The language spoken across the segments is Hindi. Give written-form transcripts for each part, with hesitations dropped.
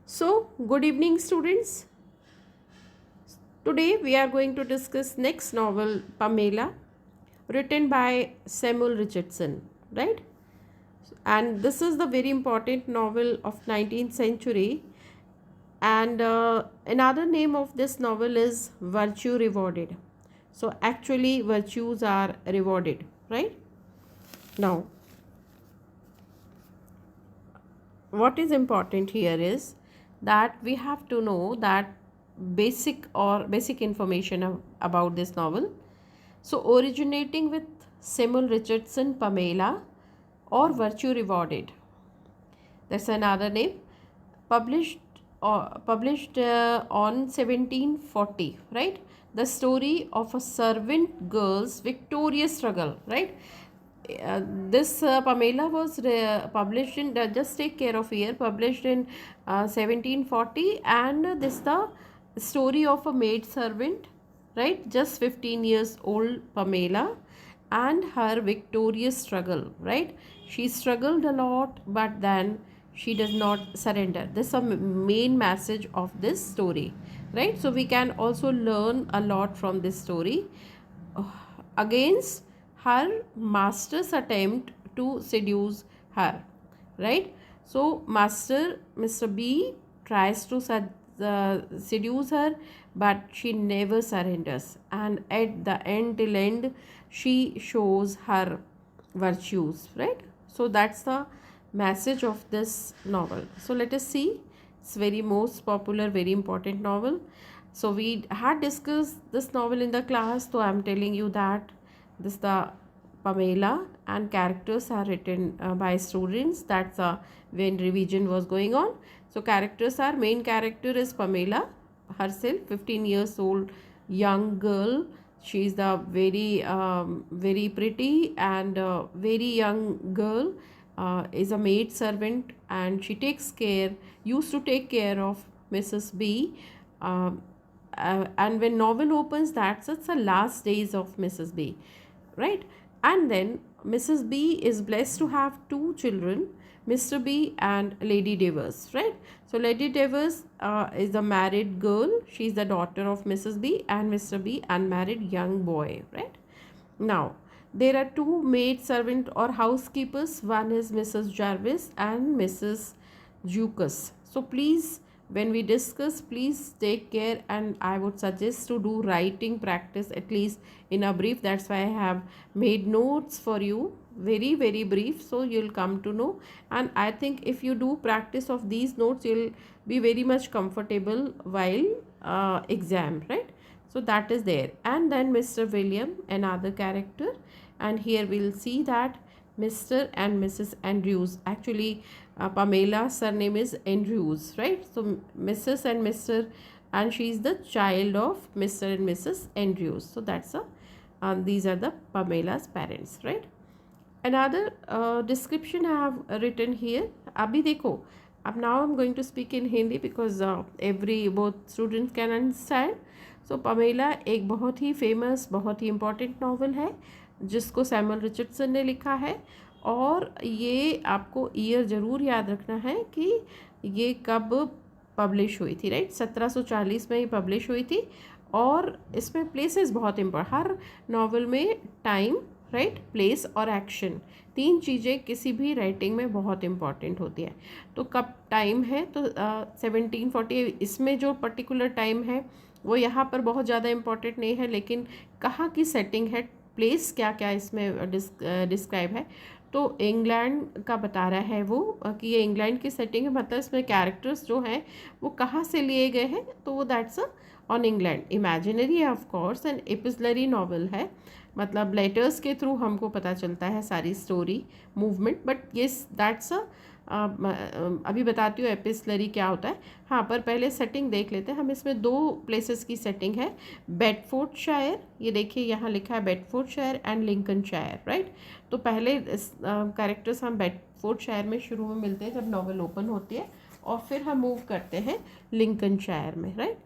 So, good evening, students. Today we are going to discuss next novel, Pamela, written by Samuel Richardson, right? And this is the very important novel of 19th century. And another name of this novel is Virtue Rewarded. So, actually, virtues are rewarded, right? Now, what is important here is that we have to know that basic information about this novel. So originating with Samuel Richardson, Pamela, or Virtue Rewarded, that's another name, published published on 1740, right? The story of a servant girl's victorious struggle, right? This Pamela was published in, just take care of here, published in 1740, and this the story of a maid servant, right? Just 15 years old Pamela and her victorious struggle, right? She struggled a lot, but then she does not surrender. This is a main message of this story, right? So we can also learn a lot from this story. Against her master's attempt to seduce her, right? So master Mr. B tries to seduce her, but she never surrenders, and at the end till end she shows her virtues, right? So that's the message of this novel. So let us see. It's very most popular, very important novel. So we had discussed this novel in the class, so I'm telling you that this the Pamela, and characters are written by students. That's when revision was going on. So characters are, main character is Pamela herself, 15 years old young girl. She is the very pretty and very young girl, is a maid servant, and she used to take care of Mrs. B. Um, and when novel opens, that's it's the last days of Mrs. B, right? And then Mrs. B is blessed to have two children, Mr. B and Lady Devers, right? So Lady Devers is a married girl. She's the daughter of Mrs. B, and Mr. B unmarried young boy, right? Now there are two maid servant or housekeepers. One is Mrs. Jarvis and Mrs. Jucas. So please, when we discuss, please take care, and I would suggest to do writing practice at least in a brief. That's why I have made notes for you, very brief, so you'll come to know. And I think if you do practice of these notes, you'll be very much comfortable while exam, right? So that is there. And then Mr. William, another character, and here we'll see that Mr. and Mrs. Andrews. Actually, Pamela's surname is Andrews, right? So Mrs. and Mr., and she is the child of Mr. and Mrs. Andrews. So that's a these are the Pamela's parents, right? Another description I have written here. अभी देखो, अब now I'm going to speak in Hindi because both students can understand. So Pamela एक बहुत ही famous, बहुत ही important novel है जिसको सैमुअल रिचर्डसन ने लिखा है, और ये आपको ईयर ज़रूर याद रखना है कि ये कब पब्लिश हुई थी, राइट? 1740 में ही पब्लिश हुई थी, और इसमें प्लेसेस बहुत इम्पोर्टेंट, हर नॉवल में टाइम, राइट, प्लेस और एक्शन, तीन चीज़ें किसी भी राइटिंग में बहुत इम्पॉर्टेंट होती है। तो कब टाइम है, तो 1740, इसमें जो पर्टिकुलर टाइम है वो यहाँ पर बहुत ज़्यादा इम्पॉर्टेंट नहीं है, लेकिन कहाँ की सेटिंग है, प्लेस क्या क्या इसमें डिस्क्राइब है, तो इंग्लैंड का बता रहा है वो कि ये इंग्लैंड की सेटिंग है, मतलब इसमें कैरेक्टर्स जो हैं वो कहाँ से लिए गए हैं, तो वो दैट्स ऑन इंग्लैंड। इमेजिनरी है ऑफ कोर्स, एंड एपिसलरी नॉवल है, मतलब लेटर्स के थ्रू हमको पता चलता है सारी story movement, but yes that's अभी बताती हूँ एपिसलरी क्या होता है। हाँ, पर पहले सेटिंग देख लेते हैं हम। इसमें दो प्लेसेस की सेटिंग है, बेडफोर्डशायर, ये देखिए यहाँ लिखा है बेडफोर्डशायर एंड लिंकनशायर, राइट? तो पहले कैरेक्टर्स हम बेडफोर्डशायर में शुरू में मिलते हैं जब नॉवल ओपन होती है, और फिर हम मूव करते हैं लिंकनशायर में, राइट?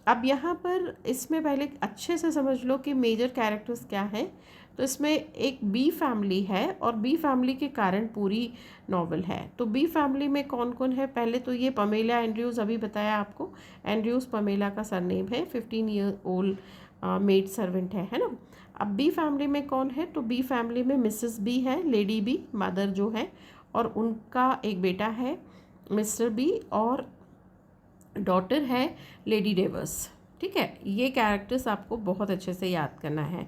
अब यहाँ पर इसमें पहले अच्छे से समझ लो कि मेजर कैरेक्टर्स क्या हैं। तो इसमें एक बी फैमिली है और बी फैमिली के कारण पूरी नॉवल है। तो बी फैमिली में कौन कौन है, पहले तो ये पमेला एंड्रयूज़, अभी बताया आपको, एंड्रयूज़ पमेला का सरनेम है, 15 ईयर ओल्ड मेड सर्वेंट है ना। अब बी फैमिली में कौन है, तो बी फैमिली में मिसेस बी है, लेडी बी मदर जो है, और उनका एक बेटा है मिस्टर बी, और डॉटर है लेडी डेवर्स। ठीक है, ये कैरेक्टर्स आपको बहुत अच्छे से याद करना है।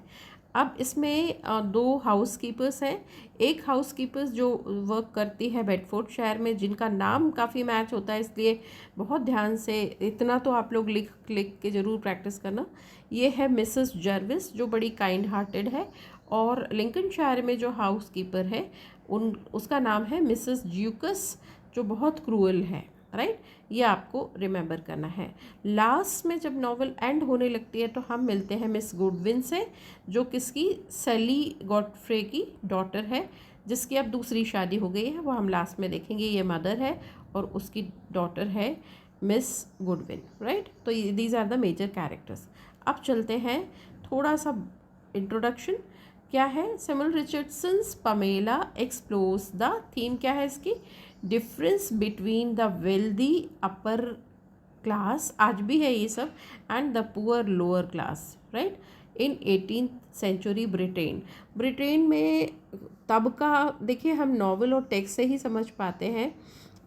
अब इसमें दो हाउस कीपर्स हैं। एक हाउस कीपर्स जो वर्क करती है बेडफोर्डशायर में, जिनका नाम काफ़ी मैच होता है, इसलिए बहुत ध्यान से इतना तो आप लोग लिख लिख के ज़रूर प्रैक्टिस करना। ये है मिसेस जर्विस, जो बड़ी काइंड हार्टेड है। और लिंकनशायर में जो हाउस कीपर है उसका नाम है मिसेस ज्यूकस, जो बहुत क्रूअल है। राइट, ये आपको रिमेंबर करना है। लास्ट में जब नॉवल एंड होने लगती है तो हम मिलते हैं मिस गुडविन से, जो किसकी, सैली गॉडफ्रे की डॉटर है, जिसकी अब दूसरी शादी हो गई है, वो हम लास्ट में देखेंगे। ये मदर है और उसकी डॉटर है मिस गुडविन। राइट, तो these are the major characters. अब चलते हैं थोड़ा सा इंट्रोडक्शन। क्या है, Samuel Richardson's Pamela explores the theme, क्या है इसकी, difference between the wealthy upper class, आज भी है ये सब, and the poor lower class. Right, in 18th century Britain में तब का, देखिए हम नॉवल और टेक्स्ट से ही समझ पाते हैं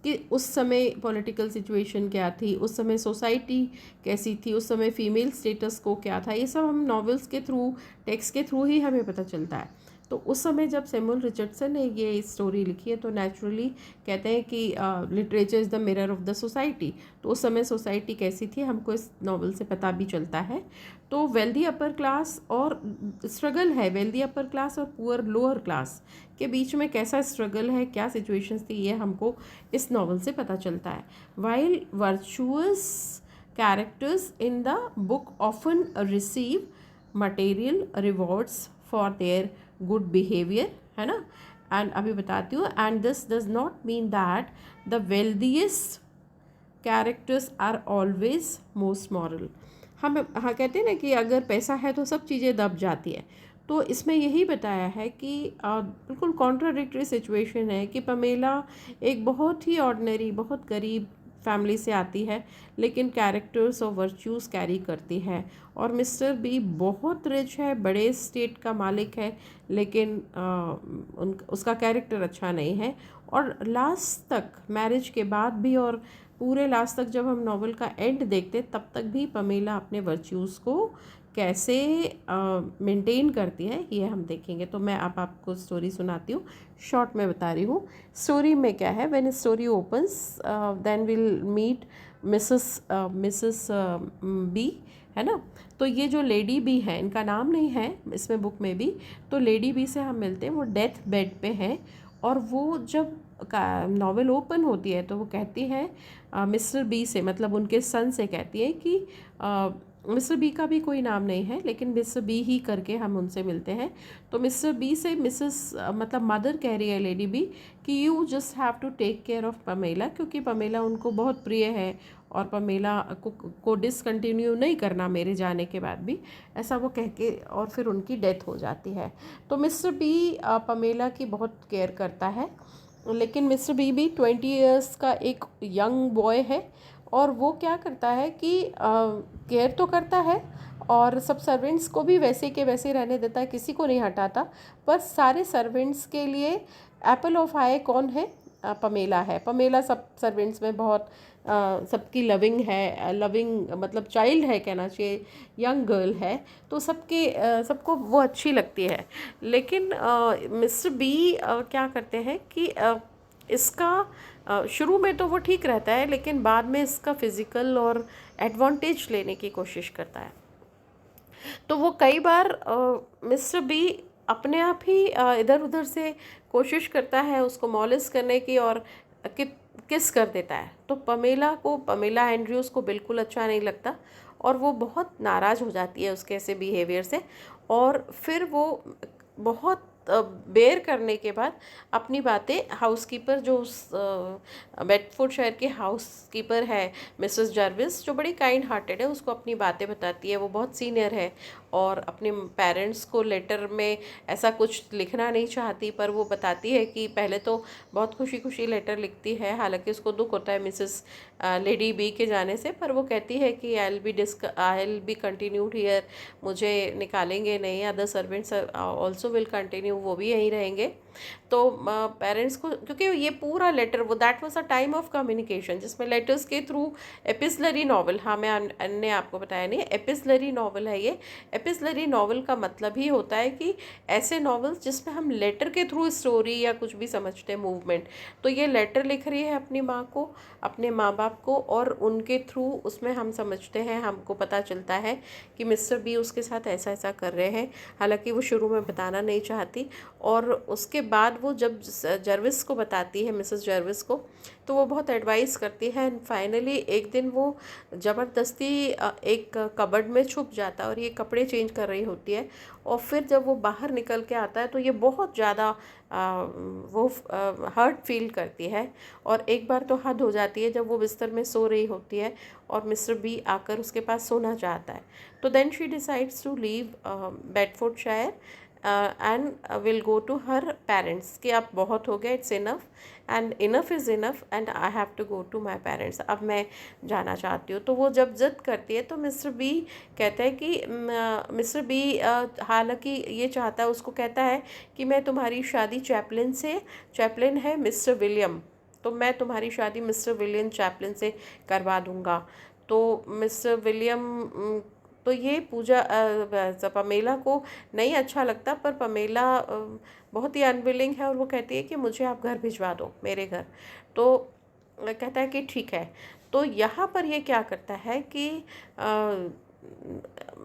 कि उस समय पॉलिटिकल सिचुएशन क्या थी, उस समय सोसाइटी कैसी थी, उस समय फीमेल स्टेटस को क्या था, ये सब हम नॉवेल्स के थ्रू, टेक्स्ट के थ्रू ही हमें पता चलता है। तो उस समय जब सैमुअल रिचर्डसन ने ये स्टोरी लिखी है, तो नेचुरली कहते हैं कि literature is the mirror of the society. तो उस समय सोसाइटी कैसी थी हमको इस नॉवल से पता भी चलता है। तो वेल्दी अपर क्लास और स्ट्रगल है, वेल्दी अपर क्लास और पुअर लोअर क्लास के बीच में कैसा स्ट्रगल है, क्या सिचुएशंस थी, ये हमको इस नॉवल से पता चलता है। While virtuous characters in the book often receive material rewards for their good behaviour, है ना। एंड अभी बताती हूँ, and this does not mean that the wealthiest characters are always most moral. हम हाँ कहते हैं ना कि अगर पैसा है तो सब चीज़ें दब जाती है। तो इसमें यही बताया है कि बिल्कुल कॉन्ट्राडिक्टरी सिचुएशन है कि पमेला एक बहुत ही ऑर्डिनरी, बहुत गरीब फैमिली से आती है, लेकिन कैरेक्टर्स और वर्च्यूज़ कैरी करती है। और मिस्टर बी बहुत रिच है, बड़े स्टेट का मालिक है, लेकिन उसका कैरेक्टर अच्छा नहीं है। और लास्ट तक, मैरिज के बाद भी और पूरे लास्ट तक जब हम नॉवल का एंड देखते, तब तक भी पमेला अपने वर्च्यूज़ को कैसे मेंटेन करती है, ये हम देखेंगे। तो मैं अब आपको स्टोरी सुनाती हूँ, शॉर्ट में बता रही हूँ। स्टोरी में क्या है, when story opens then will meet Mrs B, है ना। तो ये जो लेडी बी है, इनका नाम नहीं है इसमें बुक में भी, तो लेडी बी से हम मिलते हैं। वो डेथ बेड पे हैं, और वो जब नॉवेल ओपन होती है तो वो कहती है मिस्टर बी से, मतलब उनके सन से कहती है कि मिस्टर बी का भी कोई नाम नहीं है, लेकिन मिस्टर बी ही करके हम उनसे मिलते हैं। तो मिस्टर बी से मिसेस मतलब मदर कह रही है लेडी बी कि you just have to take care of Pamela, क्योंकि पमेला उनको बहुत प्रिय है और पमेला को डिसकंटिन्यू नहीं करना मेरे जाने के बाद भी, ऐसा वो कह के, और फिर उनकी डेथ हो जाती है। तो मिस्टर बी पमेला की बहुत केयर करता है, लेकिन मिस्टर बी भी 20 ईयर्स का एक यंग बॉय है, और वो क्या करता है कि केयर तो करता है और सब सर्वेंट्स को भी वैसे के वैसे रहने देता है, किसी को नहीं हटाता। पर सारे सर्वेंट्स के लिए एप्पल ऑफ आई कौन है, पमेला है। पमेला सब सर्वेंट्स में बहुत सबकी लविंग है, लविंग मतलब चाइल्ड है कहना चाहिए, यंग गर्ल है, तो सबको वो अच्छी लगती है। लेकिन मिस्टर बी क्या करते हैं कि इसका शुरू में तो वो ठीक रहता है, लेकिन बाद में इसका फिज़िकल और एडवांटेज लेने की कोशिश करता है। तो वो कई बार मिस्टर बी अपने आप ही इधर उधर से कोशिश करता है उसको मॉलिस करने की, और किस कर देता है। तो पमेला एंड्रयूज़ को बिल्कुल अच्छा नहीं लगता, और वो बहुत नाराज़ हो जाती है उसके ऐसे बिहेवियर से। और फिर वो बहुत बेयर करने के बाद अपनी बातें हाउसकीपर, जो बेडफोर्डशायर के हाउसकीपर है मिसेस जर्विस, जो बड़ी काइंड हार्टेड है, उसको अपनी बातें बताती है। वो बहुत सीनियर है और अपने पेरेंट्स को लेटर में ऐसा कुछ लिखना नहीं चाहती, पर वो बताती है कि पहले तो बहुत खुशी खुशी लेटर लिखती है, हालांकि उसको दुख होता है मिसेस लेडी बी के जाने से, पर वो कहती है कि I will be continued here, मुझे निकालेंगे नहीं, other servants also will continue, वो भी यहीं रहेंगे। तो पेरेंट्स को, क्योंकि ये पूरा लेटर, वो that was a time of communication जिसमें लेटर्स के थ्रू, एपिसलरी नॉवल, हाँ मैंने आपको बताया नहीं, एपिसलरी नॉवल है ये। एपिसलरी नॉवल का मतलब ही होता है कि ऐसे नॉवेल्स जिसमें हम लेटर के थ्रू स्टोरी या कुछ भी समझते हैं, मूवमेंट। तो ये लेटर लिख रही है अपनी माँ को, अपने माँ बाप को, और उनके थ्रू उसमें हम समझते हैं, हमको पता चलता है कि मिस्टर बी उसके साथ ऐसा ऐसा कर रहे हैं, हालांकि वो शुरू में बताना नहीं चाहती। और उसके बाद वो जब जर्विस को बताती है, मिसेस जर्विस को, तो वो बहुत एडवाइस करती है। एंड फाइनली एक दिन वो ज़बरदस्ती एक कबर्ड में छुप जाता है और ये कपड़े चेंज कर रही होती है, और फिर जब वो बाहर निकल के आता है तो ये बहुत ज़्यादा वो हर्ट फील करती है। और एक बार तो हद हो जाती है जब वो बिस्तर में सो रही होती है और मिस्टर बी आकर उसके पास सोना चाहता है। तो then she decides to leave Bedfordshire and will go to her parents, कि अब बहुत हो गया, it's enough and enough is enough and I have to go to my parents, अब मैं जाना चाहती हूँ। तो वो जब जिद करती है तो मिस्टर बी कहता है कि मिस्टर बी हालांकि ये चाहता है, उसको कहता है कि मैं तुम्हारी शादी चैपलिन से, चैपलिन है मिस्टर विलियम, तो मैं तुम्हारी शादी मिस्टर विलियम चैपलिन से करवा दूँगा। तो मिस्टर विलियम, तो ये पूजा पमेला को नहीं अच्छा लगता, पर पमेला बहुत ही अनविलिंग है और वो कहती है कि मुझे आप घर भिजवा दो, मेरे घर। तो कहता है कि ठीक है। तो यहाँ पर ये क्या करता है कि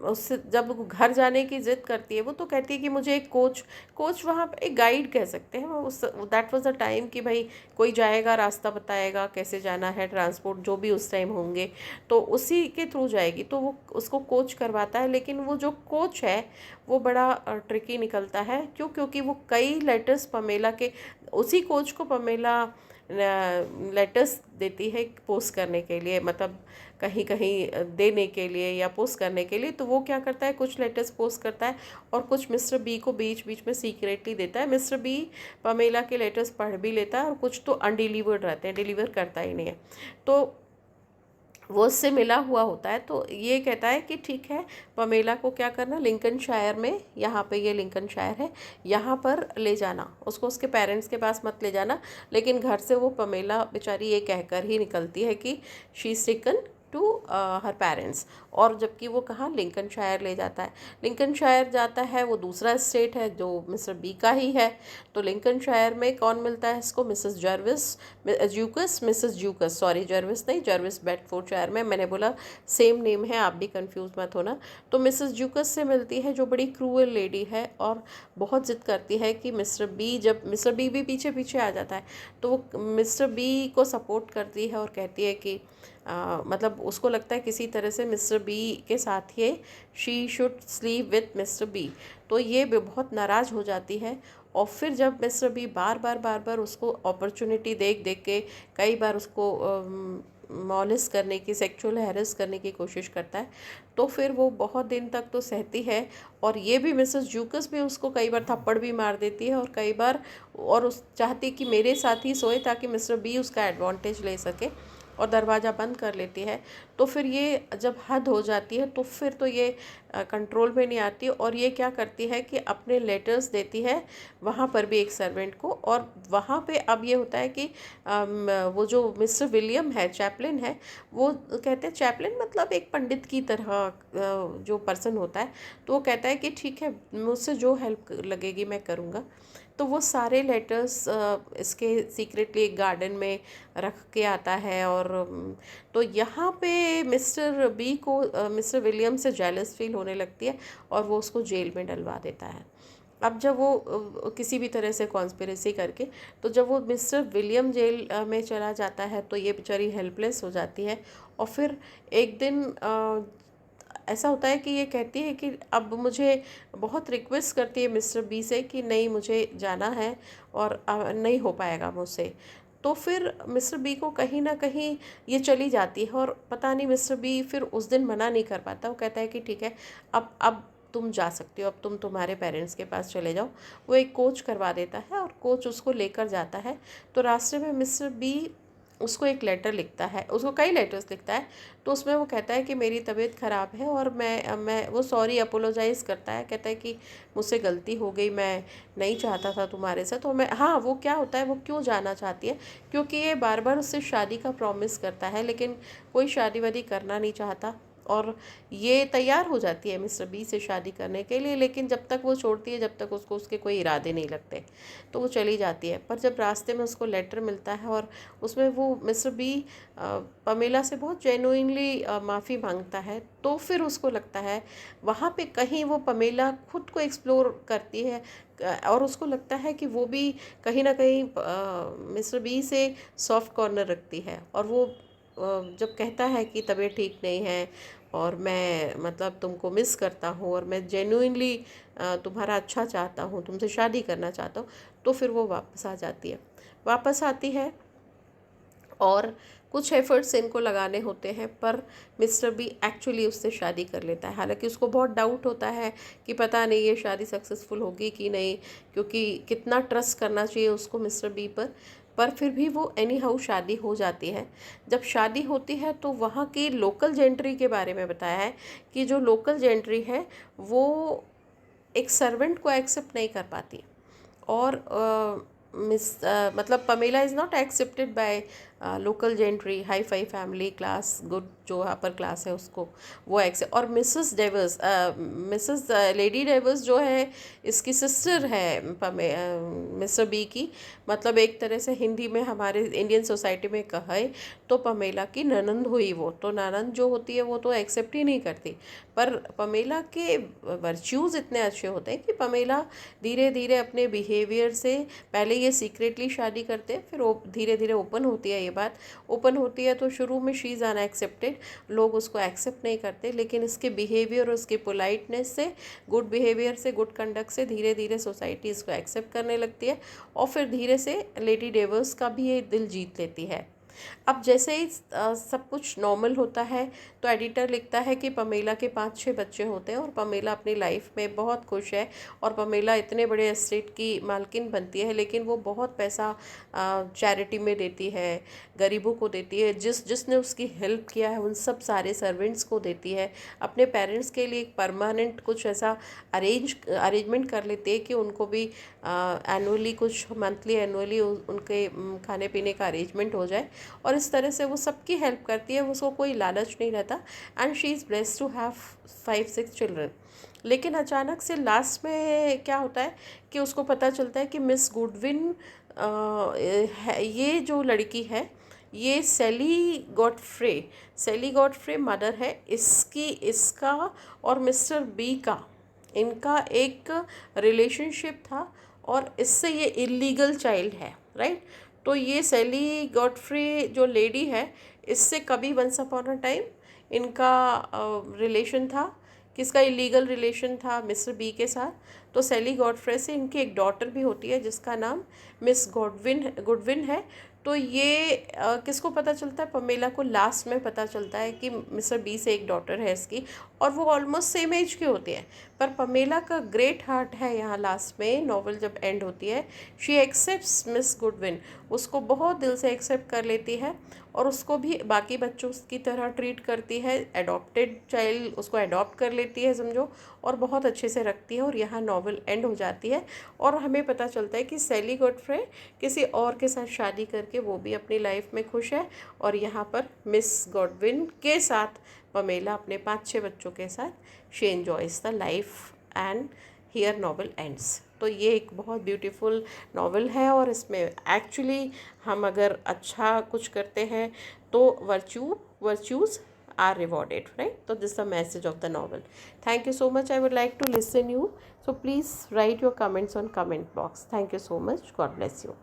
उससे जब वो घर जाने की ज़िद करती है, वो तो कहती है कि मुझे एक कोच वहाँ पे एक गाइड कह सकते हैं, वो उस दैट वाज द टाइम कि भाई कोई जाएगा, रास्ता बताएगा कैसे जाना है, ट्रांसपोर्ट जो भी उस टाइम होंगे तो उसी के थ्रू जाएगी, तो वो उसको कोच करवाता है। लेकिन वो जो कोच है वो बड़ा ट्रिकी निकलता है। क्यों? क्योंकि वो कई लेटर्स पमेला के, उसी कोच को पमेला लेटर्स देती है पोस्ट करने के लिए, मतलब कहीं कहीं देने के लिए या पोस्ट करने के लिए। तो वो क्या करता है, कुछ लेटर्स पोस्ट करता है और कुछ मिस्टर बी को बीच बीच में सीक्रेटली देता है। मिस्टर बी पमेला के लेटर्स पढ़ भी लेता है और कुछ तो अनडिलीवर्ड रहते हैं, डिलीवर करता ही नहीं है। तो वो उससे मिला हुआ होता है। तो ये कहता है कि ठीक है, पमेला को क्या करना, लिंकनशायर में, यहाँ पे ये लिंकनशायर है, यहाँ पर ले जाना उसको, उसके पेरेंट्स के पास मत ले जाना। लेकिन घर से वो पमेला बेचारी ये कहकर ही निकलती है कि she is taken to her parents, और जबकि वो कहाँ, लिंकनशायर ले जाता है। लिंकनशायर जाता है, वो दूसरा स्टेट है जो मिस्टर बी का ही है। तो लिंकनशायर में कौन मिलता है इसको, Mrs Jervis, Jukes, Mrs Jukes, sorry Jervis नहीं, जर्विस बेडफोर्डशायर में, मैंने बोला सेम नेम है, आप भी कंफ्यूज मत होना। तो मिसेस ज्यूकस से मिलती है जो बड़ी क्रूअल लेडी है और बहुत ज़िद करती है कि मिस्टर बी, जब मिस्टर बी भी पीछे पीछे आ जाता है तो वो मिस्टर बी को सपोर्ट करती है और कहती है कि मतलब उसको लगता है किसी तरह से मिस्टर बी के साथ ये she should sleep with Mr B. तो ये भी बहुत नाराज़ हो जाती है। और फिर जब मिस्टर बी बार बार उसको अपॉर्चुनिटी देख देख के कई बार उसको मॉलेस्ट करने की, सेक्सुअल हैरेस करने की कोशिश करता है, तो फिर वो बहुत दिन तक तो सहती है। और ये भी मिसेस जूकस भी उसको कई बार थप्पड़ भी मार देती है और कई बार, और उस चाहती कि मेरे साथ ही सोए ताकि मिस्टर बी उसका एडवांटेज ले सके, और दरवाज़ा बंद कर लेती है। तो फिर ये जब हद हो जाती है तो फिर तो ये कंट्रोल में नहीं आती, और ये क्या करती है कि अपने लेटर्स देती है वहाँ पर भी एक सर्वेंट को। और वहाँ पे अब ये होता है कि वो जो मिस्टर विलियम है, चैपलिन है, वो कहते हैं, चैपलिन मतलब एक पंडित की तरह जो पर्सन होता है, तो वो कहता है कि ठीक है, मुझसे जो हेल्प लगेगी मैं करूँगा। तो वो सारे लेटर्स इसके सीक्रेटली एक गार्डन में रख के आता है। और तो यहाँ पे मिस्टर बी को मिस्टर विलियम से जेलस फील होने लगती है और वो उसको जेल में डलवा देता है। अब जब वो किसी भी तरह से कॉन्स्पिरेसी करके, तो जब वो मिस्टर विलियम जेल में चला जाता है तो ये बेचारी हेल्पलेस हो जाती है। और फिर एक दिन ऐसा होता है कि ये कहती है कि अब मुझे, बहुत रिक्वेस्ट करती है मिस्टर बी से कि नहीं मुझे जाना है और नहीं हो पाएगा मुझसे। तो फिर मिस्टर बी को कहीं ना कहीं ये चली जाती है, और पता नहीं मिस्टर बी फिर उस दिन मना नहीं कर पाता। वो कहता है कि ठीक है, अब तुम जा सकती हो, अब तुम तुम्हारे पेरेंट्स के पास चले जाओ। वो एक कोच करवा देता है और कोच उसको लेकर जाता है। तो रास्ते में मिस्टर बी उसको एक लेटर लिखता है, उसको कई लेटर्स लिखता है। तो उसमें वो कहता है कि मेरी तबीयत ख़राब है और मैं वो सॉरी अपोलोजाइज़ करता है, कहता है कि मुझसे गलती हो गई, मैं नहीं चाहता था तुम्हारे साथ। तो मैं हाँ, वो क्या होता है, वो क्यों जाना चाहती है, क्योंकि ये बार बार उससे शादी का प्रॉमिस करता है लेकिन कोई शादी वादी करना नहीं चाहता। और ये तैयार हो जाती है मिस्टर बी से शादी करने के लिए, लेकिन जब तक वो छोड़ती है, जब तक उसको उसके कोई इरादे नहीं लगते, तो वो चली जाती है। पर जब रास्ते में उसको लेटर मिलता है और उसमें वो मिस्टर बी पमेला से बहुत जेन्युइनली माफ़ी मांगता है, तो फिर उसको लगता है वहाँ पे कहीं वो पमेला खुद को एक्सप्लोर करती है और उसको लगता है कि वो भी कहीं ना कहीं मिस्टर बी से सॉफ्ट कॉर्नर रखती है। और वो जब कहता है कि तबीयत ठीक नहीं है और मैं मतलब तुमको मिस करता हूँ और मैं जेन्युइनली तुम्हारा अच्छा चाहता हूँ, तुमसे शादी करना चाहता हूँ, तो फिर वो वापस आ जाती है। वापस आती है और कुछ एफर्ट्स इनको लगाने होते हैं, पर मिस्टर बी एक्चुअली उससे शादी कर लेता है। हालांकि उसको बहुत डाउट होता है कि पता नहीं ये शादी सक्सेसफुल होगी कि नहीं, क्योंकि कितना ट्रस्ट करना चाहिए उसको मिस्टर बी पर फिर भी वो एनी हाउ शादी हो जाती है। जब शादी होती है तो वहाँ की लोकल जेंट्री के बारे में बताया है कि जो लोकल जेंट्री है वो एक सर्वेंट को एक्सेप्ट नहीं कर पाती। और मतलब Pamela is not accepted by local gentry, hi fi family class, good जो अपर क्लास है उसको वो एक्सेप्ट। और मिसेस डेवर्स, मिसेस लेडी डेवर्स जो है इसकी सिस्टर है मिस्टर बी की, मतलब एक तरह से हिंदी में हमारे इंडियन सोसाइटी में कहे तो पमेला की ननंद हुई वो। तो ननंद जो होती है वो तो एक्सेप्ट ही नहीं करती। पर पमेला के वर्च्यूज़ इतने अच्छे होते हैं कि पमेला धीरे धीरे अपने बिहेवियर से, पहले ये सीक्रेटली शादी करते हैं, फिर धीरे धीरे ओपन होती है। ये बात ओपन होती है तो शुरू में शी इज़ अनएक्सेप्टेड, लोग उसको एक्सेप्ट नहीं करते, लेकिन इसके बिहेवियर और उसके पोलाइटनेस से, गुड बिहेवियर से, गुड कंडक्ट से धीरे धीरे सोसाइटी इसको एक्सेप्ट करने लगती है। और फिर धीरे से लेडी डेवर्स का भी ये दिल जीत लेती है। अब जैसे ही सब कुछ नॉर्मल होता है तो एडिटर लिखता है कि पमेला के 5-6 बच्चे होते हैं और पमेला अपनी लाइफ में बहुत खुश है और पमेला इतने बड़े एस्टेट की मालकिन बनती है, लेकिन वो बहुत पैसा चैरिटी में देती है, गरीबों को देती है, जिसने उसकी हेल्प किया है उन सब सारे सर्वेंट्स को देती है। अपने पेरेंट्स के लिए एक परमानेंट कुछ ऐसा अरेंजमेंट कर लेती है कि उनको भी एनुअली, कुछ मंथली एनुअली उनके खाने पीने का अरेंजमेंट हो जाए। और इस तरह से वो सबकी हेल्प करती है, उसको कोई लालच नहीं रहता। And she is blessed to have 5-6 children. लेकिन अचानक से लास्ट में क्या होता है कि उसको पता चलता है कि मिस गुडविन ये जो लड़की है ये सेली गॉडफ्रे मदर है इसका और मिस्टर बी का, इनका एक रिलेशनशिप था और इससे ये इलीगल चाइल्ड है, राइट। तो ये सेली गॉडफ्रे जो लेडी है इससे कभी वंस अपॉन अ टाइम इनका रिलेशन था, किसका इलीगल रिलेशन था, मिस्टर बी के साथ। तो सेली गॉडफ्रे से इनकी एक डॉटर भी होती है जिसका नाम मिस गुडविन है। तो ये किसको पता चलता है, पमेला को लास्ट में पता चलता है कि मिस्टर बी से एक डॉटर है इसकी, और वो ऑलमोस्ट सेम एज के होते हैं। पर पमेला का ग्रेट हार्ट है यहाँ लास्ट में, नॉवल जब एंड होती है, शी एक्सेप्ट्स मिस गुडविन, उसको बहुत दिल से एक्सेप्ट कर लेती है और उसको भी बाकी बच्चों की तरह ट्रीट करती है, एडॉप्टेड चाइल्ड उसको एडॉप्ट कर लेती है समझो, और बहुत अच्छे से रखती है। और यहाँ नॉवल एंड हो जाती है और हमें पता चलता है कि सेली गॉडफ्रे किसी और के साथ शादी करके वो भी अपनी लाइफ में खुश है, और यहाँ पर मिस गॉडविन के साथ पमेला अपने 5-6 बच्चों के साथ she enjoys the life and here novel ends. तो ये एक बहुत ब्यूटीफुल नॉवल है और इसमें एक्चुअली हम अगर अच्छा कुछ करते हैं तो virtues are rewarded, right? So this is the message of the novel. Thank you so much. I would like to listen you, so please write your comments on comment box. Thank you so much. God bless you.